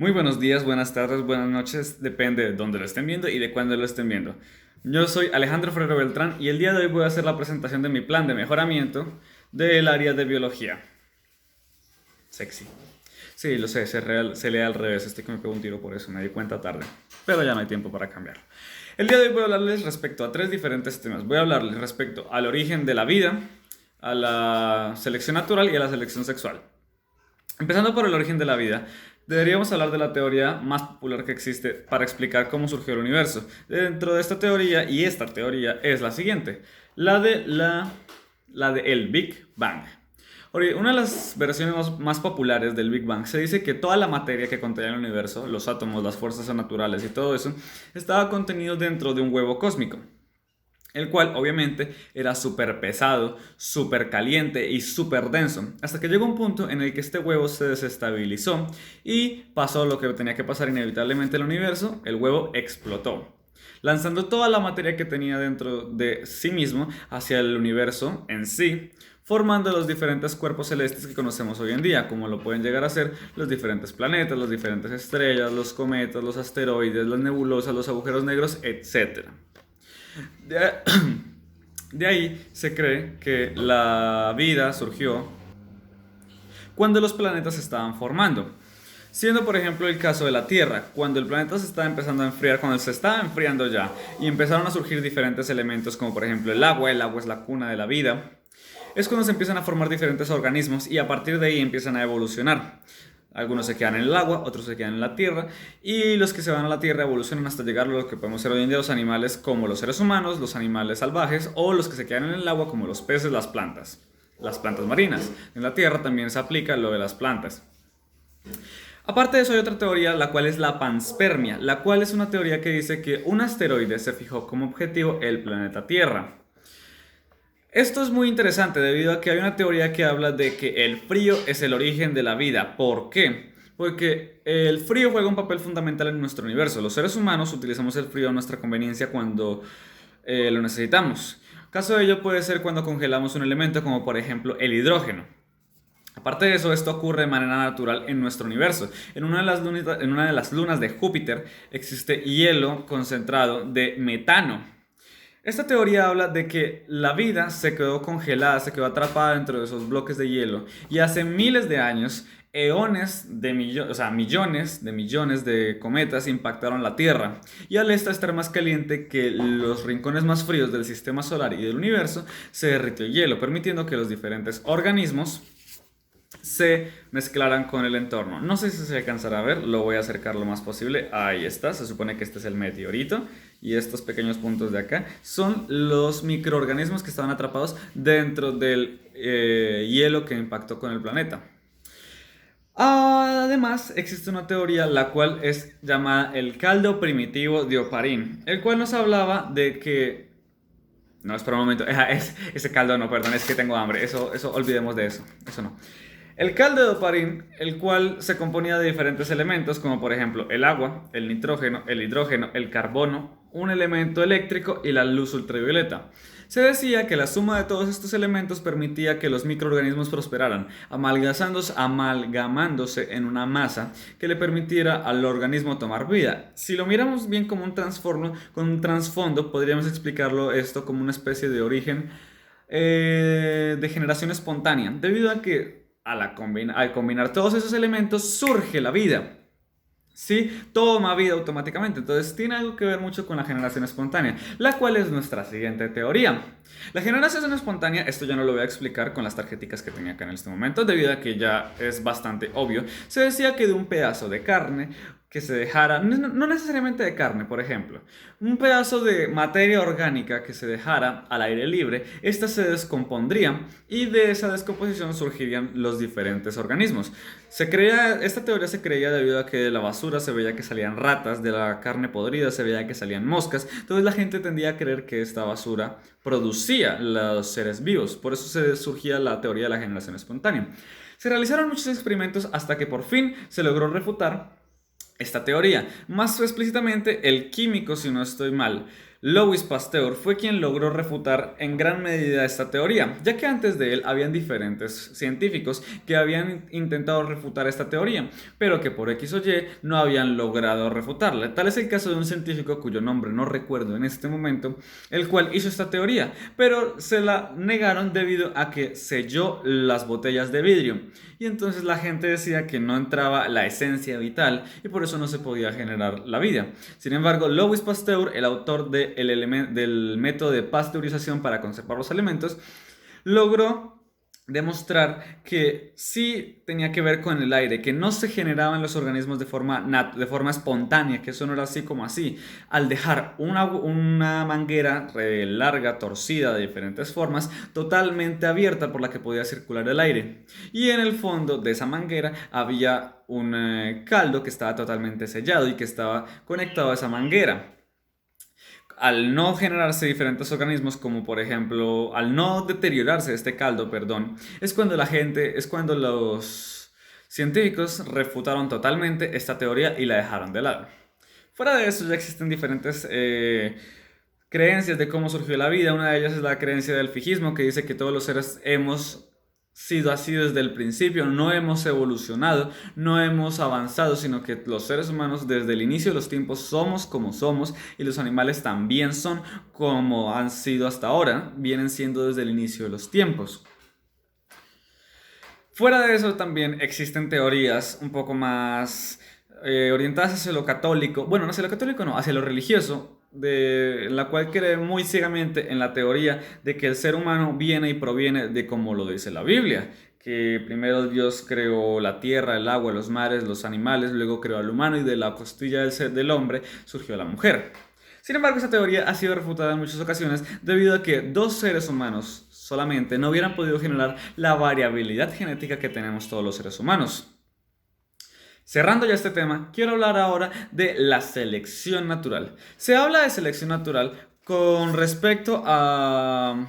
Muy buenos días, buenas tardes, buenas noches, depende de dónde lo estén viendo y de cuándo lo estén viendo. Yo soy Alejandro Ferrero Beltrán y el día de hoy voy a hacer la presentación de mi plan de mejoramiento del área de biología. Sexy. Sí, lo sé, se lee al revés, estoy que me pego un tiro por eso, me di cuenta tarde, pero ya no hay tiempo para cambiarlo. El día de hoy voy a hablarles respecto a tres diferentes temas. Voy a hablarles respecto al origen de la vida, a la selección natural y a la selección sexual. Empezando por el origen de la vida, deberíamos hablar de la teoría más popular que existe para explicar cómo surgió el universo. Dentro de esta teoría, y esta teoría es la siguiente, la de el Big Bang. Una de las versiones más populares del Big Bang se dice que toda la materia que contenía el universo, los átomos, las fuerzas naturales y todo eso, estaba contenido dentro de un huevo cósmico, el cual obviamente era súper pesado, súper caliente y súper denso, hasta que llegó un punto en el que este huevo se desestabilizó y pasó lo que tenía que pasar inevitablemente en el universo: el huevo explotó, lanzando toda la materia que tenía dentro de sí mismo hacia el universo en sí, formando los diferentes cuerpos celestes que conocemos hoy en día, como lo pueden llegar a ser los diferentes planetas, las diferentes estrellas, los cometas, los asteroides, las nebulosas, los agujeros negros, etcétera. De, de ahí se cree que la vida surgió cuando los planetas se estaban formando. Siendo por ejemplo el caso de la Tierra, cuando el planeta se estaba empezando a enfriar, cuando se estaba enfriando ya, y empezaron a surgir diferentes elementos como por ejemplo el agua es la cuna de la vida, es cuando se empiezan a formar diferentes organismos y a partir de ahí empiezan a evolucionar. Algunos se quedan en el agua, otros se quedan en la tierra, y los que se van a la tierra evolucionan hasta llegar a lo que podemos ser hoy en día los animales como los seres humanos, los animales salvajes, o los que se quedan en el agua como los peces, las plantas marinas. En la tierra también se aplica lo de las plantas. Aparte de eso hay otra teoría, la cual es la panspermia, la cual es una teoría que dice que un asteroide se fijó como objetivo el planeta Tierra. Esto es muy interesante debido a que hay una teoría que habla de que el frío es el origen de la vida. ¿Por qué? Porque el frío juega un papel fundamental en nuestro universo. Los seres humanos utilizamos el frío a nuestra conveniencia cuando lo necesitamos. Caso de ello puede ser cuando congelamos un elemento como por ejemplo el hidrógeno. Aparte de eso, esto ocurre de manera natural en nuestro universo. En una de las lunas de Júpiter existe hielo concentrado de metano. Esta teoría habla de que la vida se quedó congelada, se quedó atrapada dentro de esos bloques de hielo y hace miles de años, millones de millones de cometas impactaron la Tierra y al esta estar más caliente que los rincones más fríos del sistema solar y del universo, se derritió el hielo, permitiendo que los diferentes organismos se mezclaran con el entorno. No sé si se alcanzará a ver, lo voy a acercar lo más posible. Ahí está, se supone que este es el meteorito y estos pequeños puntos de acá son los microorganismos que estaban atrapados dentro del hielo que impactó con el planeta. Además, existe una teoría la cual es llamada el caldo primitivo de Oparín, el cual nos hablaba de que... No, espera un momento, ese caldo no, perdón, es que tengo hambre, eso olvidemos de eso, eso no. El caldo de Oparín, el cual se componía de diferentes elementos, como por ejemplo el agua, el nitrógeno, el hidrógeno, el carbono, un elemento eléctrico y la luz ultravioleta. Se decía que la suma de todos estos elementos permitía que los microorganismos prosperaran, amalgamándose en una masa que le permitiera al organismo tomar vida. Si lo miramos bien como con un trasfondo, podríamos explicarlo esto como una especie de origen de generación espontánea, debido a que al combinar todos esos elementos surge la vida. ¿Sí? Toma vida automáticamente. Entonces tiene algo que ver mucho con la generación espontánea, la cual es nuestra siguiente teoría. La generación espontánea, esto ya no lo voy a explicar con las tarjeticas que tenía acá en este momento, debido a que ya es bastante obvio. Se decía que de un pedazo de carne que se dejara, no necesariamente de carne, por ejemplo, un pedazo de materia orgánica que se dejara al aire libre, esta se descompondría y de esa descomposición surgirían los diferentes organismos. Esta teoría se creía debido a que de la basura se veía que salían ratas, de la carne podrida se veía que salían moscas, entonces la gente tendía a creer que esta basura producía los seres vivos, por eso se surgía la teoría de la generación espontánea. Se realizaron muchos experimentos hasta que por fin se logró refutar esta teoría. Más explícitamente, el químico, si no estoy mal, Louis Pasteur fue quien logró refutar en gran medida esta teoría, ya que antes de él habían diferentes científicos que habían intentado refutar esta teoría, pero que por X o Y no habían logrado refutarla. Tal es el caso de un científico cuyo nombre no recuerdo en este momento, el cual hizo esta teoría, pero se la negaron debido a que selló las botellas de vidrio. Y entonces la gente decía que no entraba la esencia vital y por eso no se podía generar la vida. Sin embargo, Louis Pasteur, el autor del método de pasteurización para conservar los alimentos, logró demostrar que sí tenía que ver con el aire, que no se generaba en los organismos de forma espontánea, que eso no era así como así. Al dejar una manguera larga, torcida, de diferentes formas, totalmente abierta por la que podía circular el aire. Y en el fondo de esa manguera había un caldo que estaba totalmente sellado y que estaba conectado a esa manguera. Al no generarse diferentes organismos, como por ejemplo, al no deteriorarse este caldo, perdón, es cuando los científicos refutaron totalmente esta teoría y la dejaron de lado. Fuera de eso ya existen diferentes creencias de cómo surgió la vida. Una de ellas es la creencia del fijismo, que dice que todos los seres hemos sido así desde el principio, no hemos evolucionado, no hemos avanzado, sino que los seres humanos desde el inicio de los tiempos somos como somos y los animales también son como han sido hasta ahora, vienen siendo desde el inicio de los tiempos. Fuera de eso también existen teorías un poco más orientadas hacia lo católico, bueno, no hacia lo católico, no, hacia lo religioso, en la cual cree muy ciegamente en la teoría de que el ser humano viene y proviene de como lo dice la Biblia, que primero Dios creó la tierra, el agua, los mares, los animales, luego creó al humano y de la costilla del hombre surgió la mujer. Sin embargo, esta teoría ha sido refutada en muchas ocasiones debido a que dos seres humanos solamente no hubieran podido generar la variabilidad genética que tenemos todos los seres humanos. Cerrando ya este tema, quiero hablar ahora de la selección natural. Se habla de selección natural con respecto a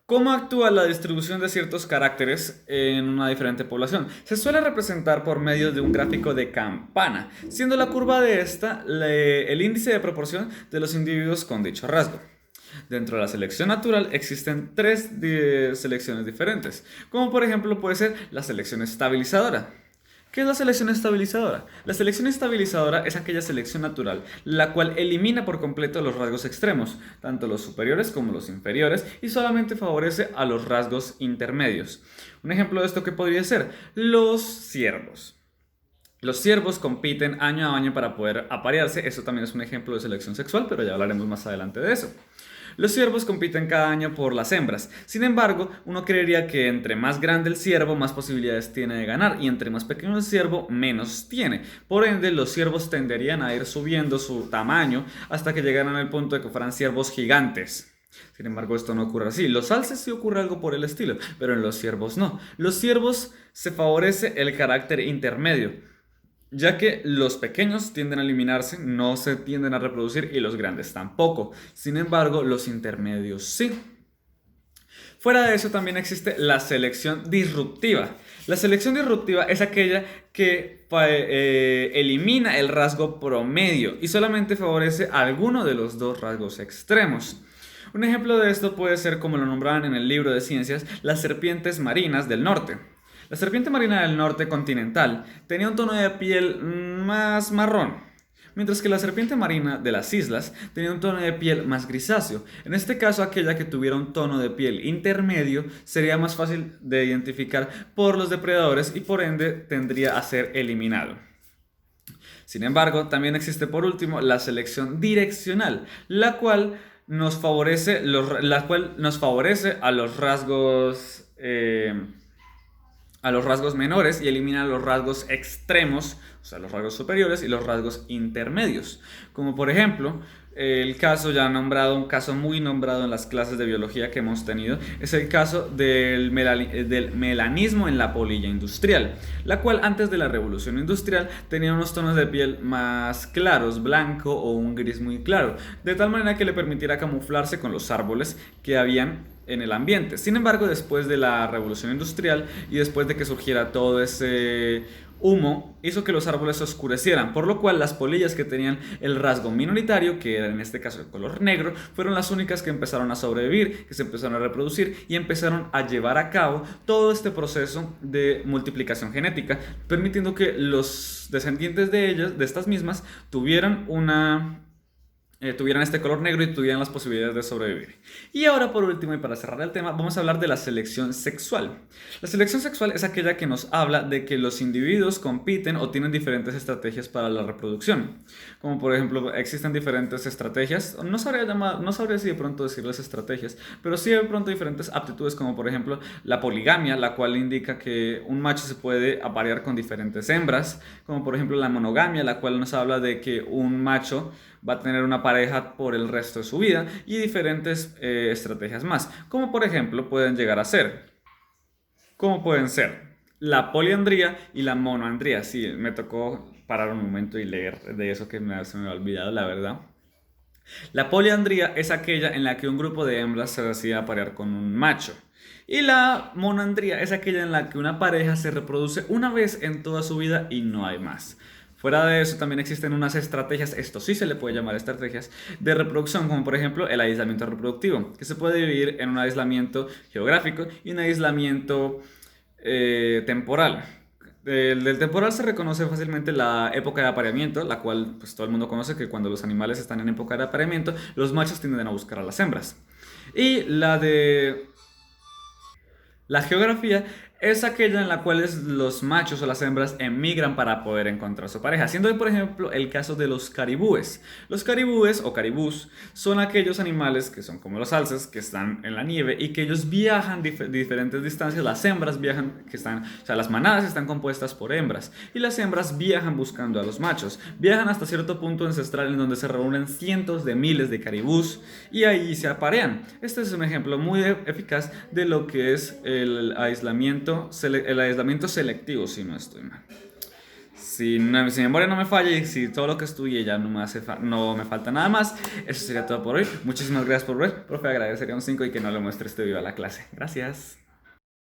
cómo actúa la distribución de ciertos caracteres en una diferente población. Se suele representar por medio de un gráfico de campana, siendo la curva de esta el índice de proporción de los individuos con dicho rasgo. Dentro de la selección natural existen tres selecciones diferentes, como por ejemplo puede ser la selección estabilizadora. ¿Qué es la selección estabilizadora? La selección estabilizadora es aquella selección natural, la cual elimina por completo los rasgos extremos, tanto los superiores como los inferiores, y solamente favorece a los rasgos intermedios. Un ejemplo de esto que podría ser los ciervos. Los ciervos compiten año a año para poder aparearse, eso también es un ejemplo de selección sexual, pero ya hablaremos más adelante de eso. Los ciervos compiten cada año por las hembras. Sin embargo, uno creería que entre más grande el ciervo, más posibilidades tiene de ganar, y entre más pequeño el ciervo, menos tiene. Por ende, los ciervos tenderían a ir subiendo su tamaño hasta que llegaran al punto de que fueran ciervos gigantes. Sin embargo, esto no ocurre así. Los alces sí ocurre algo por el estilo, pero en los ciervos no. Los ciervos se favorece el carácter intermedio, ya que los pequeños tienden a eliminarse, no se tienden a reproducir y los grandes tampoco. Sin embargo, los intermedios sí. Fuera de eso también existe la selección disruptiva. La selección disruptiva es aquella que elimina el rasgo promedio y solamente favorece a alguno de los dos rasgos extremos. Un ejemplo de esto puede ser, como lo nombraban en el libro de ciencias, las serpientes marinas del norte. La serpiente marina del norte continental tenía un tono de piel más marrón, mientras que la serpiente marina de las islas tenía un tono de piel más grisáceo. En este caso, aquella que tuviera un tono de piel intermedio sería más fácil de identificar por los depredadores y por ende tendría a ser eliminado. Sin embargo, también existe por último la selección direccional, la cual nos favorece a los rasgos menores y elimina los rasgos extremos, o sea, los rasgos superiores y los rasgos intermedios. Como por ejemplo, el caso ya nombrado, un caso muy nombrado en las clases de biología que hemos tenido, es el caso del melanismo en la polilla industrial, la cual antes de la revolución industrial tenía unos tonos de piel más claros, blanco o un gris muy claro, de tal manera que le permitiera camuflarse con los árboles que habían en el ambiente. Sin embargo, después de la revolución industrial y después de que surgiera todo ese humo hizo que los árboles se oscurecieran, por lo cual las polillas que tenían el rasgo minoritario, que era en este caso el color negro, fueron las únicas que empezaron a sobrevivir, que se empezaron a reproducir y empezaron a llevar a cabo todo este proceso de multiplicación genética, permitiendo que los descendientes de ellas, de estas mismas, tuvieran este color negro y tuvieran las posibilidades de sobrevivir. Y ahora, por último, y para cerrar el tema, vamos a hablar de la selección sexual. La selección sexual es aquella que nos habla de que los individuos compiten o tienen diferentes estrategias para la reproducción. Como por ejemplo, existen diferentes estrategias, no sabría si de pronto decirles estrategias, pero sí de pronto diferentes aptitudes, como por ejemplo la poligamia, la cual indica que un macho se puede aparear con diferentes hembras, como por ejemplo la monogamia, la cual nos habla de que un macho va a tener una pareja por el resto de su vida, y diferentes estrategias más, como por ejemplo pueden ser la poliandría y la monoandría. Sí, me tocó parar un momento y leer de eso que se me ha olvidado, la verdad. La poliandría es aquella en la que un grupo de hembras se decide aparear con un macho. Y la monandría es aquella en la que una pareja se reproduce una vez en toda su vida y no hay más. Fuera de eso también existen unas estrategias, esto sí se le puede llamar estrategias, de reproducción, como por ejemplo el aislamiento reproductivo, que se puede dividir en un aislamiento geográfico y un aislamiento temporal. Del temporal se reconoce fácilmente la época de apareamiento, la cual pues, todo el mundo conoce que cuando los animales están en época de apareamiento, los machos tienden a buscar a las hembras. Y la geografía es aquella en la cual los machos o las hembras emigran para poder encontrar su pareja, siendo por ejemplo el caso de los caribúes. Los caribúes o caribús son aquellos animales que son como los alces, que están en la nieve y que ellos viajan diferentes distancias. Las hembras viajan, o sea, las manadas están compuestas por hembras y las hembras viajan buscando a los machos. Viajan hasta cierto punto ancestral en donde se reúnen cientos de miles de caribús y ahí se aparean. Este es un ejemplo muy eficaz de lo que es el aislamiento selectivo, si no estoy mal. Si mi memoria no me falla y si todo lo que estudié ya no me falta nada más, eso sería todo por hoy. Muchísimas gracias por ver. Profe, agradecería un 5 y que no le muestre este video a la clase. Gracias.